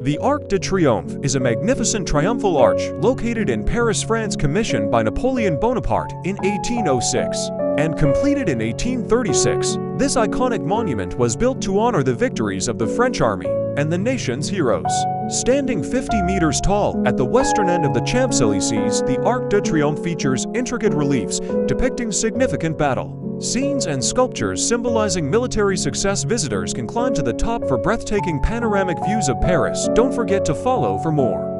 The Arc de Triomphe is a magnificent triumphal arch located in Paris, France, commissioned by Napoleon Bonaparte in 1806 and completed in 1836. This iconic monument was built to honor the victories of the French army and the nation's heroes. Standing 50 meters tall at the western end of the Champs-Élysées, the Arc de Triomphe features intricate reliefs depicting significant battle scenes and sculptures symbolizing military success. Visitors can climb to the top for breathtaking panoramic views of Paris. Don't forget to follow for more.